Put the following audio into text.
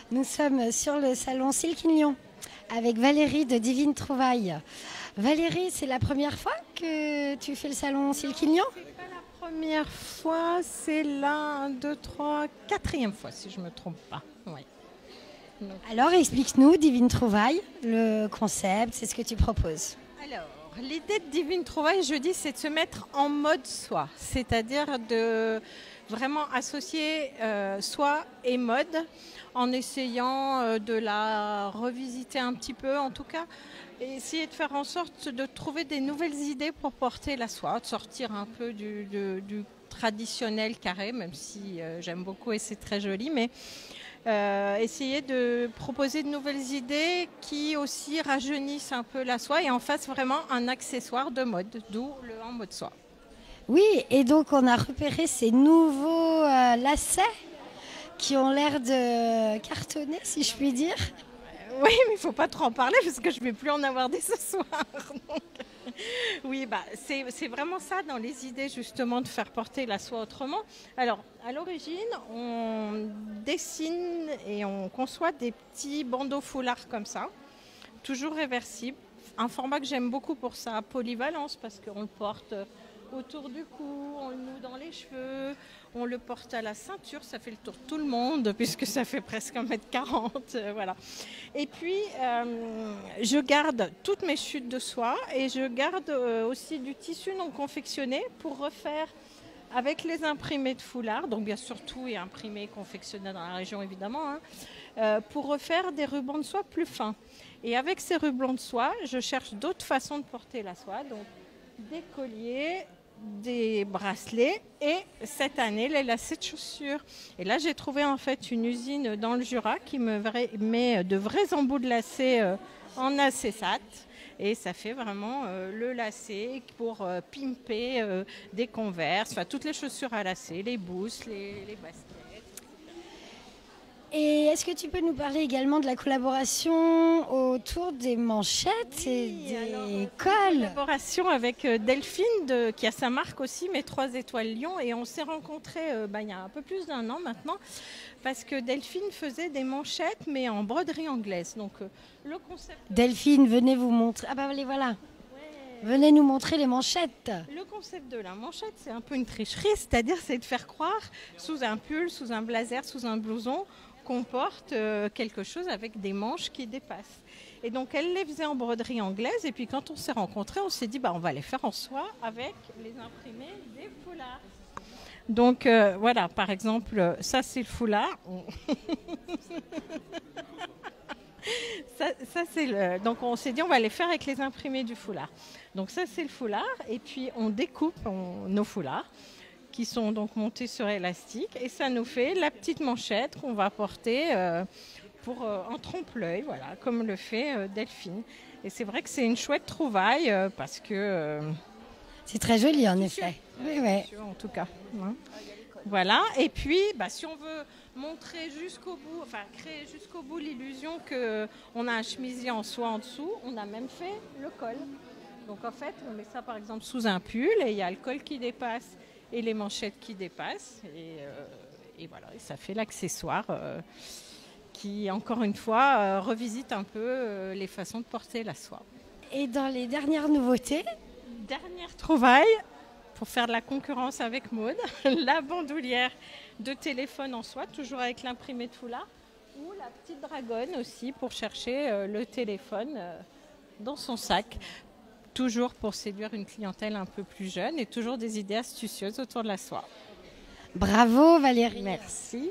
Nous sommes sur le salon Silquignon avec Valérie de Divine Trouvaille. Valérie, c'est la première fois que tu fais le salon Silquignon? C'est pas la première fois, c'est la 1, 2, 3, quatrième fois si je ne me trompe pas. Oui. Alors explique-nous Divine Trouvaille, le concept, c'est ce que tu proposes. Alors, l'idée de Divine Trouvaille, je dis, c'est de se mettre en mode soi, c'est-à-dire de vraiment associer soi et mode en essayant de la revisiter un petit peu en tout cas, et essayer de faire en sorte de trouver des nouvelles idées pour porter la soie, de sortir un peu du traditionnel carré, même si j'aime beaucoup et c'est très joli, mais essayer de proposer de nouvelles idées qui aussi rajeunissent un peu la soie et en fassent vraiment un accessoire de mode, d'où le en mode soie. Oui, et donc on a repéré ces nouveaux lacets qui ont l'air de cartonner, si je puis dire. Oui, mais il ne faut pas trop en parler parce que je ne vais plus en avoir des ce soir. Donc, oui, c'est vraiment ça dans les idées justement de faire porter la soie autrement. Alors, à l'origine, on dessine et on conçoit des petits bandeaux foulards comme ça, toujours réversibles. Un format que j'aime beaucoup pour sa polyvalence parce qu'on le porte autour du cou, on le noue dans les cheveux, on le porte à la ceinture, ça fait le tour de tout le monde puisque ça fait presque 1,40 m, voilà. Et puis, je garde toutes mes chutes de soie et je garde aussi du tissu non confectionné pour refaire avec les imprimés de foulard, donc bien sûr tout est imprimé et confectionné dans la région évidemment, pour refaire des rubans de soie plus fins. Et avec ces rubans de soie, je cherche d'autres façons de porter la soie, donc des colliers, des bracelets et cette année les lacets de chaussures. Et là j'ai trouvé en fait une usine dans le Jura qui me met de vrais embouts de lacets en acétate et ça fait vraiment le lacet pour pimper des Converse, enfin toutes les chaussures à lacets, les boosts, les baskets. Et est-ce que tu peux nous parler également de la collaboration autour des manchettes et des cols? Collaboration avec Delphine qui a sa marque aussi, mes 3 étoiles Lyon, et on s'est rencontrés il y a un peu plus d'1 an maintenant parce que Delphine faisait des manchettes mais en broderie anglaise. Donc le concept. Delphine, venez vous montrer. Ah bah les voilà. Venez nous montrer les manchettes. Le concept de la manchette, c'est un peu une tricherie, c'est-à-dire c'est de faire croire sous un pull, sous un blazer, sous un blouson qu'on porte quelque chose avec des manches qui dépassent. Et donc elle les faisait en broderie anglaise et puis quand on s'est rencontrés, on s'est dit on va les faire en soie avec les imprimés des foulards. Donc voilà, par exemple, ça c'est le foulard. Ça c'est le. Donc on s'est dit on va les faire avec les imprimés du foulard. Donc ça c'est le foulard et puis on découpe nos foulards qui sont donc montés sur élastique et ça nous fait la petite manchette qu'on va porter en trompe-l'œil, voilà, comme le fait Delphine. Et c'est vrai que c'est une chouette trouvaille parce que c'est très joli en effet. Oui, oui. En tout cas. Hein. Voilà. Et puis, si on veut montrer jusqu'au bout, enfin créer jusqu'au bout l'illusion qu'on a un chemisier en soie en dessous, on a même fait le col. Donc en fait, on met ça par exemple sous un pull et il y a le col qui dépasse et les manchettes qui dépassent. Et voilà, et ça fait l'accessoire qui, encore une fois, revisite un peu les façons de porter la soie. Et dans les dernières nouveautés? Dernière trouvaille, pour faire de la concurrence avec Maud, la bandoulière de téléphone en soie, toujours avec l'imprimé de foulard, ou la petite dragonne aussi pour chercher le téléphone dans son sac. Toujours pour séduire une clientèle un peu plus jeune et toujours des idées astucieuses autour de la soie. Bravo Valérie. Merci.